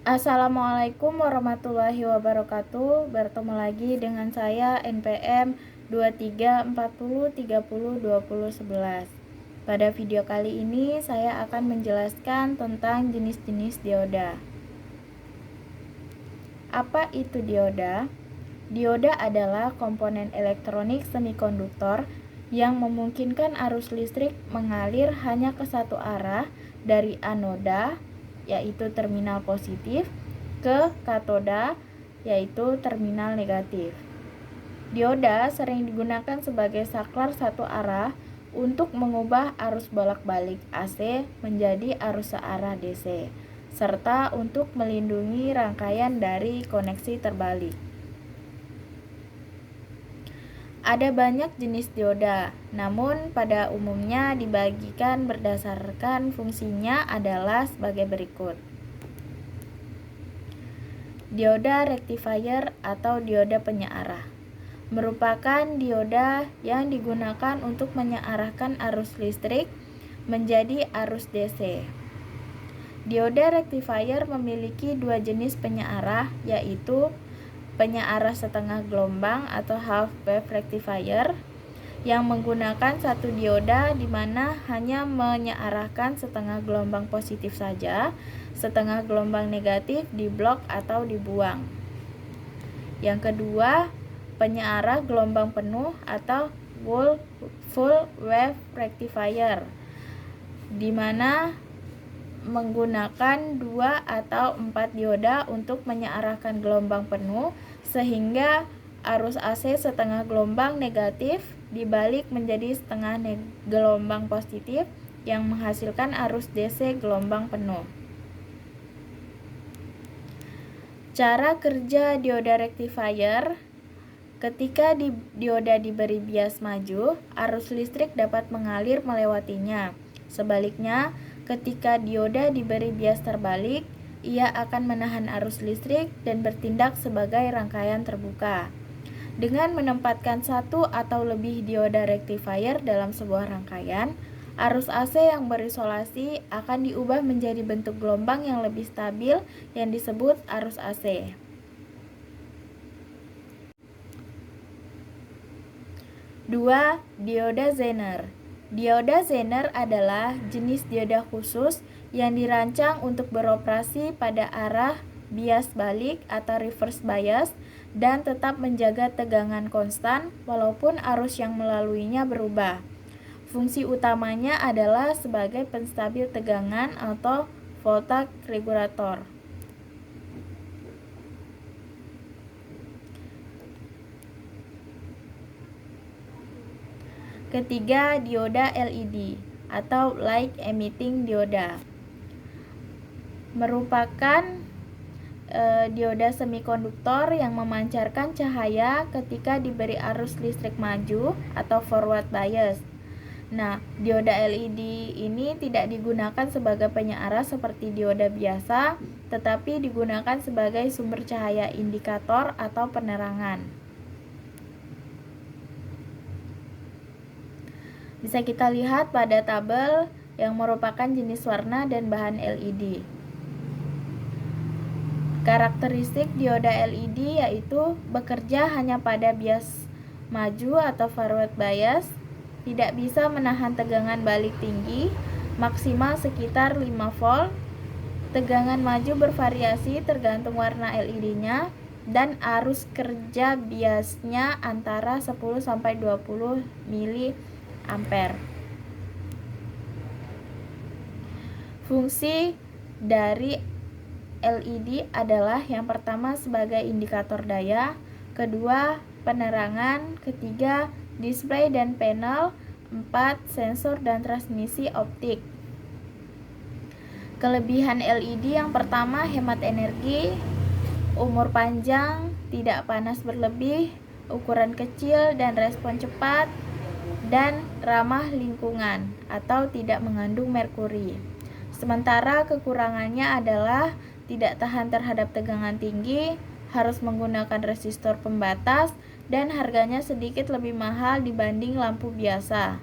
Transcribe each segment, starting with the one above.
Assalamualaikum warahmatullahi wabarakatuh. Bertemu lagi dengan saya NPM 2340302011. Pada video kali ini saya akan menjelaskan tentang jenis-jenis dioda. Apa itu dioda? Dioda adalah komponen elektronik semikonduktor yang memungkinkan arus listrik mengalir hanya ke satu arah dari anoda, yaitu terminal positif, ke katoda, yaitu terminal negatif. Dioda sering digunakan sebagai saklar satu arah untuk mengubah arus bolak-balik AC menjadi arus searah DC, serta untuk melindungi rangkaian dari koneksi terbalik. Ada banyak jenis dioda, namun pada umumnya dibagikan berdasarkan fungsinya adalah sebagai berikut. Dioda rectifier atau dioda penyearah merupakan dioda yang digunakan untuk menyearahkan arus listrik menjadi arus DC. Dioda rectifier memiliki dua jenis penyearah, yaitu penyearah setengah gelombang atau half wave rectifier yang menggunakan satu dioda di mana hanya menyearahkan setengah gelombang positif saja, setengah gelombang negatif diblok atau dibuang. Yang kedua, penyearah gelombang penuh atau full wave rectifier di mana menggunakan 2 atau 4 dioda untuk menyearahkan gelombang penuh sehingga arus AC setengah gelombang negatif dibalik menjadi setengah gelombang positif yang menghasilkan arus DC gelombang penuh. Cara kerja dioda rectifier: ketika dioda diberi bias maju, arus listrik dapat mengalir melewatinya. Sebaliknya, ketika dioda diberi bias terbalik, ia akan menahan arus listrik dan bertindak sebagai rangkaian terbuka. Dengan menempatkan satu atau lebih dioda rectifier dalam sebuah rangkaian, arus AC yang berisolasi akan diubah menjadi bentuk gelombang yang lebih stabil yang disebut arus AC. Dua, dioda Zener. Dioda Zener adalah jenis dioda khusus yang dirancang untuk beroperasi pada arah bias balik atau reverse bias dan tetap menjaga tegangan konstan walaupun arus yang melaluinya berubah. Fungsi utamanya adalah sebagai penstabil tegangan atau voltage regulator. Ketiga, dioda LED atau light emitting dioda merupakan dioda semikonduktor yang memancarkan cahaya ketika diberi arus listrik maju atau forward bias. Nah, dioda LED ini tidak digunakan sebagai penyearah seperti dioda biasa, tetapi digunakan sebagai sumber cahaya indikator atau penerangan. Bisa kita lihat pada tabel yang merupakan jenis warna dan bahan LED. Karakteristik dioda LED yaitu bekerja hanya pada bias maju atau forward bias, tidak bisa menahan tegangan balik tinggi, maksimal sekitar 5 volt, tegangan maju bervariasi tergantung warna LED-nya, dan arus kerja biasnya antara 10-20 mA. Fungsi dari LED adalah yang pertama sebagai indikator daya, kedua penerangan, ketiga display dan panel, 4 sensor dan transmisi optik. Kelebihan LED yang pertama hemat energi, umur panjang, tidak panas berlebih, ukuran kecil dan respon cepat, dan ramah lingkungan atau tidak mengandung merkuri. Sementara kekurangannya adalah tidak tahan terhadap tegangan tinggi, harus menggunakan resistor pembatas, dan harganya sedikit lebih mahal dibanding lampu biasa.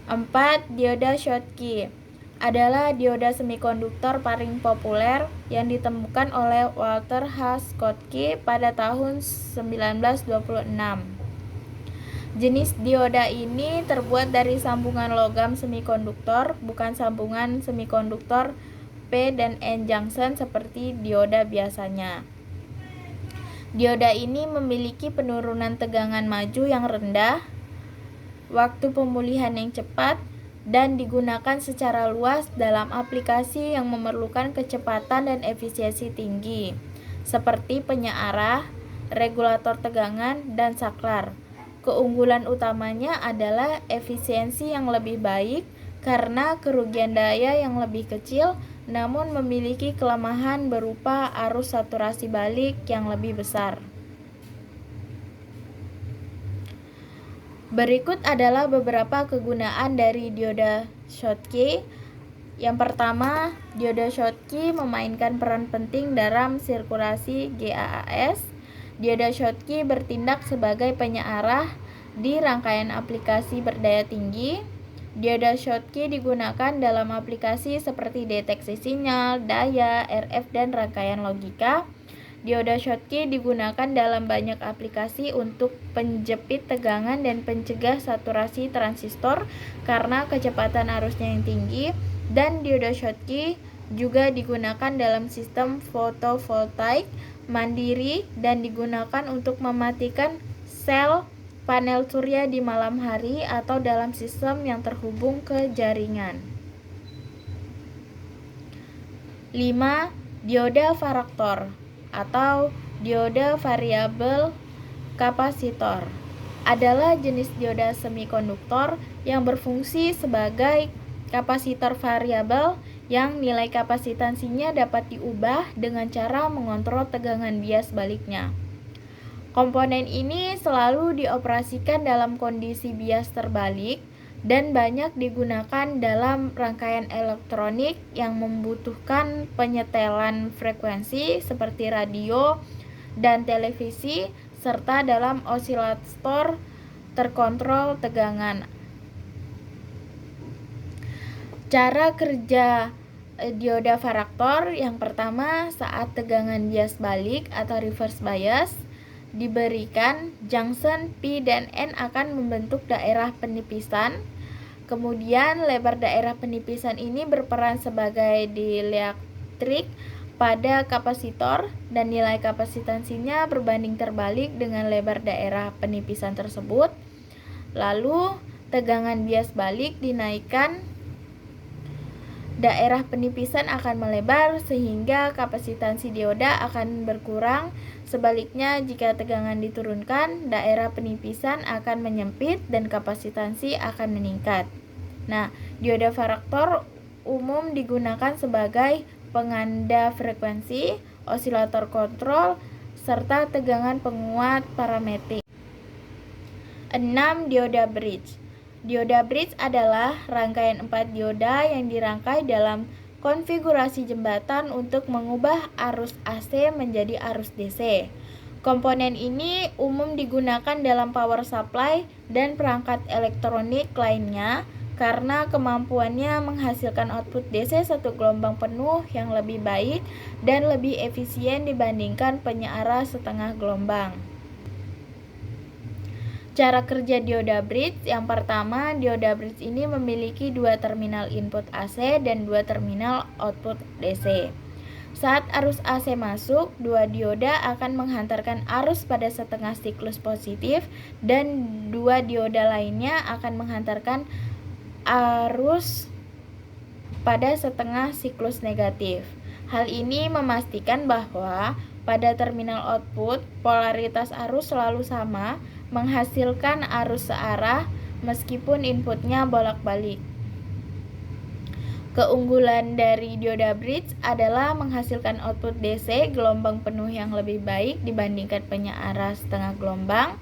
4. Dioda Schottky adalah dioda semikonduktor paling populer yang ditemukan oleh Walter H. Schottky pada tahun 1926. Jenis dioda ini terbuat dari sambungan logam semikonduktor, bukan sambungan semikonduktor P dan N junction seperti dioda biasanya. Dioda ini memiliki penurunan tegangan maju yang rendah, waktu pemulihan yang cepat, dan digunakan secara luas dalam aplikasi yang memerlukan kecepatan dan efisiensi tinggi, seperti penyearah, regulator tegangan, dan saklar. Keunggulan utamanya adalah efisiensi yang lebih baik karena kerugian daya yang lebih kecil, namun memiliki kelemahan berupa arus saturasi balik yang lebih besar. Berikut adalah beberapa kegunaan dari dioda Schottky. Yang pertama, dioda Schottky memainkan peran penting dalam sirkulasi GAAS. Dioda Schottky bertindak sebagai penyearah di rangkaian aplikasi berdaya tinggi. Dioda Schottky digunakan dalam aplikasi seperti deteksi sinyal, daya, RF, dan rangkaian logika. Dioda Schottky digunakan dalam banyak aplikasi untuk penjepit tegangan dan pencegah saturasi transistor karena kecepatan arusnya yang tinggi, dan dioda Schottky juga digunakan dalam sistem fotovoltaik mandiri dan digunakan untuk mematikan sel panel surya di malam hari atau dalam sistem yang terhubung ke jaringan. 5. Dioda varaktor atau dioda variabel kapasitor adalah jenis dioda semikonduktor yang berfungsi sebagai kapasitor variabel yang nilai kapasitansinya dapat diubah dengan cara mengontrol tegangan bias baliknya. Komponen ini selalu dioperasikan dalam kondisi bias terbalik dan banyak digunakan dalam rangkaian elektronik yang membutuhkan penyetelan frekuensi seperti radio dan televisi, serta dalam osilator terkontrol tegangan. Cara kerja dioda varaktor yang pertama, saat tegangan bias balik atau reverse bias diberikan, junction P dan N akan membentuk daerah penipisan. Kemudian lebar daerah penipisan ini berperan sebagai dieelektrik pada kapasitor dan nilai kapasitansinya berbanding terbalik dengan lebar daerah penipisan tersebut. Lalu tegangan bias balik dinaikkan, daerah penipisan akan melebar sehingga kapasitansi dioda akan berkurang. Sebaliknya, jika tegangan diturunkan, daerah penipisan akan menyempit dan kapasitansi akan meningkat. Nah, dioda varaktor umum digunakan sebagai penganda frekuensi, osilator kontrol, serta tegangan penguat parametrik. 6. Dioda bridge. Dioda bridge adalah rangkaian 4 dioda yang dirangkai dalam konfigurasi jembatan untuk mengubah arus AC menjadi arus DC. Komponen ini umum digunakan dalam power supply dan perangkat elektronik lainnya karena kemampuannya menghasilkan output DC satu gelombang penuh yang lebih baik dan lebih efisien dibandingkan penyearah setengah gelombang. Cara kerja dioda bridge. Yang pertama, dioda bridge ini memiliki 2 terminal input AC dan 2 terminal output DC. Saat arus AC masuk, 2 dioda akan menghantarkan arus pada setengah siklus positif dan 2 dioda lainnya akan menghantarkan arus pada setengah siklus negatif. Hal ini memastikan bahwa pada terminal output polaritas arus selalu sama, menghasilkan arus searah meskipun inputnya bolak-balik. Keunggulan dari dioda bridge adalah menghasilkan output DC gelombang penuh yang lebih baik dibandingkan penyearah setengah gelombang,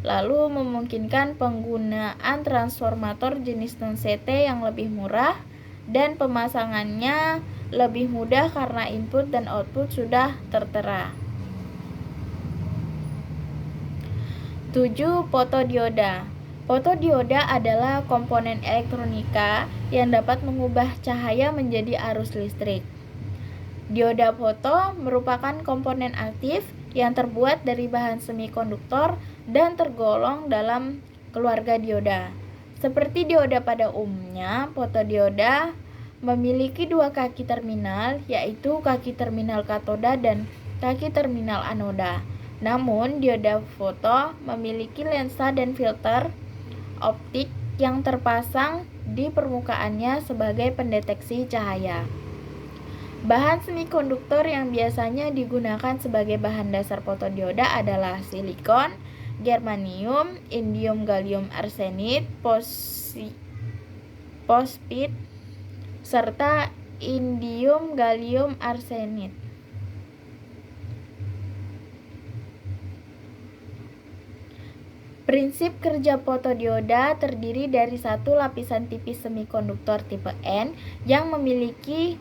lalu memungkinkan penggunaan transformator jenis non-CT yang lebih murah dan pemasangannya lebih mudah karena input dan output sudah tertera. 7. Fotodioda. Fotodioda adalah komponen elektronika yang dapat mengubah cahaya menjadi arus listrik. Dioda foto merupakan komponen aktif yang terbuat dari bahan semikonduktor dan tergolong dalam keluarga dioda. Seperti dioda pada umumnya, fotodioda memiliki dua kaki terminal, yaitu kaki terminal katoda dan kaki terminal anoda. Namun, dioda foto memiliki lensa dan filter optik yang terpasang di permukaannya sebagai pendeteksi cahaya. Bahan semikonduktor yang biasanya digunakan sebagai bahan dasar fotodioda adalah silikon, germanium, indium gallium arsenide, fosfit, serta indium gallium arsenide. Prinsip kerja fotodioda terdiri dari satu lapisan tipis semikonduktor tipe N yang memiliki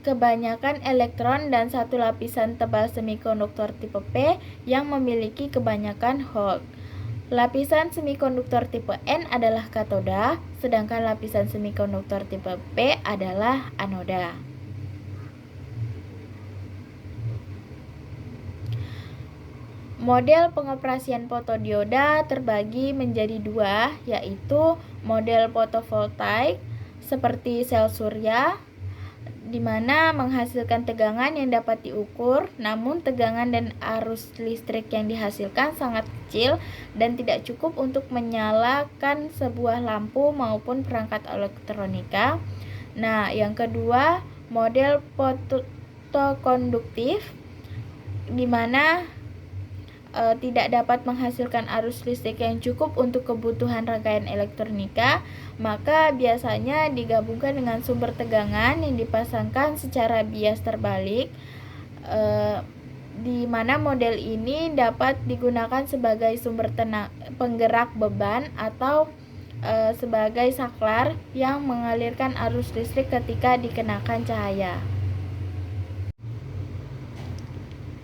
kebanyakan elektron dan satu lapisan tebal semikonduktor tipe P yang memiliki kebanyakan hole. Lapisan semikonduktor tipe N adalah katoda, sedangkan lapisan semikonduktor tipe P adalah anoda. Model pengoperasian fotodioda terbagi menjadi dua, yaitu model fotovoltaik seperti sel surya, di mana menghasilkan tegangan yang dapat diukur, namun tegangan dan arus listrik yang dihasilkan sangat kecil dan tidak cukup untuk menyalakan sebuah lampu maupun perangkat elektronika. Nah, yang kedua, model fotokonduktif, di mana tidak dapat menghasilkan arus listrik yang cukup untuk kebutuhan rangkaian elektronika, maka biasanya digabungkan dengan sumber tegangan yang dipasangkan secara bias terbalik, di mana model ini dapat digunakan sebagai sumber penggerak beban atau sebagai saklar yang mengalirkan arus listrik ketika dikenakan cahaya.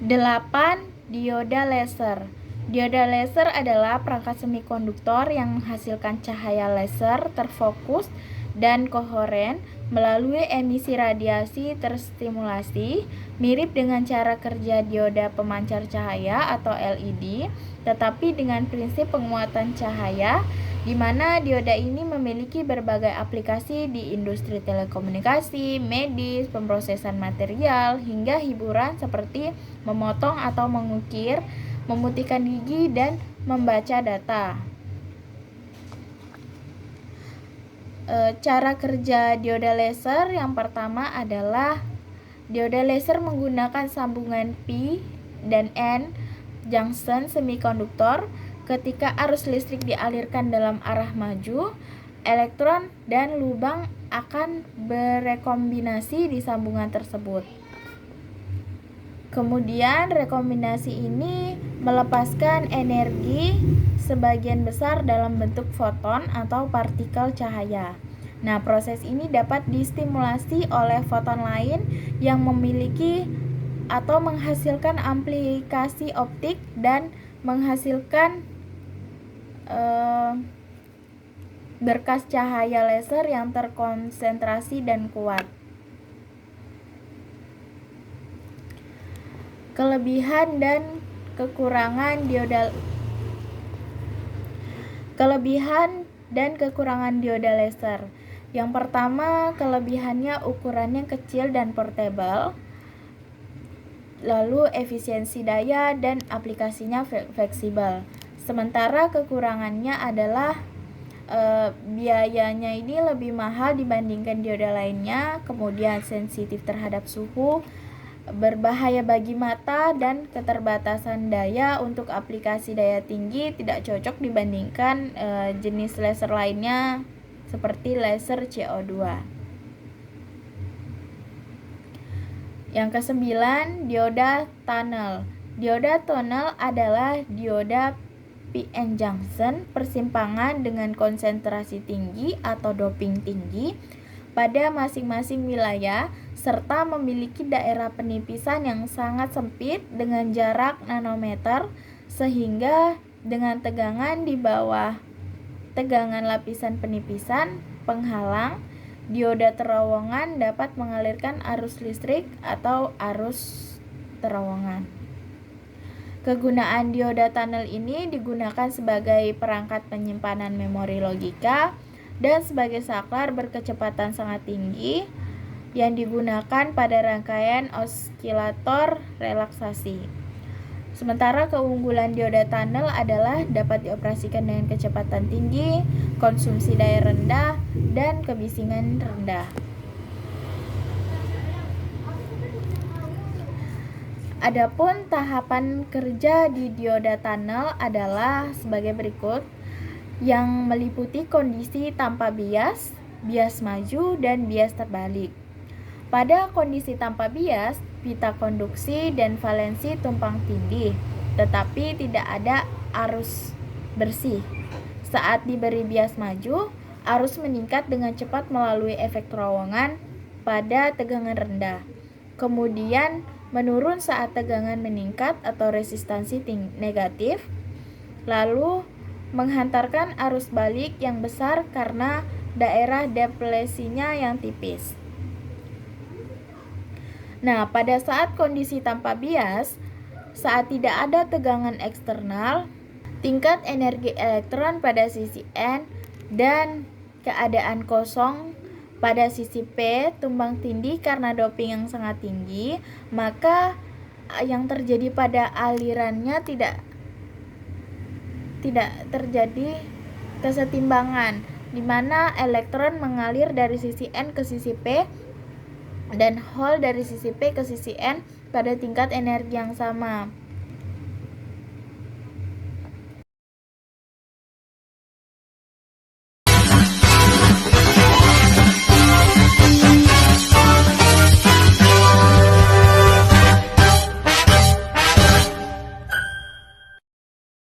8. Dioda laser. Dioda laser adalah perangkat semikonduktor yang menghasilkan cahaya laser terfokus dan kohoren melalui emisi radiasi terstimulasi, mirip dengan cara kerja dioda pemancar cahaya atau LED, tetapi dengan prinsip penguatan cahaya, di mana dioda ini memiliki berbagai aplikasi di industri telekomunikasi, medis, pemrosesan material, hingga hiburan seperti memotong atau mengukir, memutihkan gigi, dan membaca data. Cara kerja dioda laser yang pertama adalah dioda laser menggunakan sambungan P dan N junction semikonduktor. Ketika arus listrik dialirkan dalam arah maju, elektron dan lubang akan berekombinasi di sambungan tersebut. Kemudian rekombinasi ini melepaskan energi sebagian besar dalam bentuk foton atau partikel cahaya. Nah, proses ini dapat distimulasi oleh foton lain yang memiliki atau menghasilkan aplikasi optik dan menghasilkan berkas cahaya laser yang terkonsentrasi dan kuat. Kelebihan dan kekurangan dioda laser. Yang pertama, kelebihannya ukurannya kecil dan portable. Lalu efisiensi daya dan aplikasinya fleksibel. Sementara kekurangannya adalah biayanya ini lebih mahal dibandingkan dioda lainnya, kemudian sensitif terhadap suhu, berbahaya bagi mata, dan keterbatasan daya untuk aplikasi daya tinggi tidak cocok dibandingkan jenis laser lainnya seperti laser CO2. Yang ke-9, dioda tunnel. Dioda tunnel adalah dioda PN junction persimpangan dengan konsentrasi tinggi atau doping tinggi pada masing-masing wilayah, serta memiliki daerah penipisan yang sangat sempit dengan jarak nanometer, sehingga dengan tegangan di bawah tegangan lapisan penipisan penghalang, dioda terowongan dapat mengalirkan arus listrik atau arus terowongan. Kegunaan dioda tunnel ini digunakan sebagai perangkat penyimpanan memori logika dan sebagai saklar berkecepatan sangat tinggi yang digunakan pada rangkaian osilator relaksasi. Sementara keunggulan dioda tunnel adalah dapat dioperasikan dengan kecepatan tinggi, konsumsi daya rendah, dan kebisingan rendah. Adapun tahapan kerja di dioda tunnel adalah sebagai berikut, yang meliputi kondisi tanpa bias, bias maju, dan bias terbalik. Pada kondisi tanpa bias, pita konduksi dan valensi tumpang tindih, tetapi tidak ada arus bersih. Saat diberi bias maju, arus meningkat dengan cepat melalui efek terowongan pada tegangan rendah. Kemudian menurun saat tegangan meningkat atau resistansi negatif, lalu menghantarkan arus balik yang besar karena daerah depresinya yang tipis. Nah, pada saat kondisi tanpa bias, saat tidak ada tegangan eksternal, tingkat energi elektron pada sisi N dan keadaan kosong pada sisi P tumpang tindih karena doping yang sangat tinggi, maka yang terjadi pada alirannya tidak terjadi kesetimbangan, di mana elektron mengalir dari sisi N ke sisi P dan hole dari sisi P ke sisi N pada tingkat energi yang sama.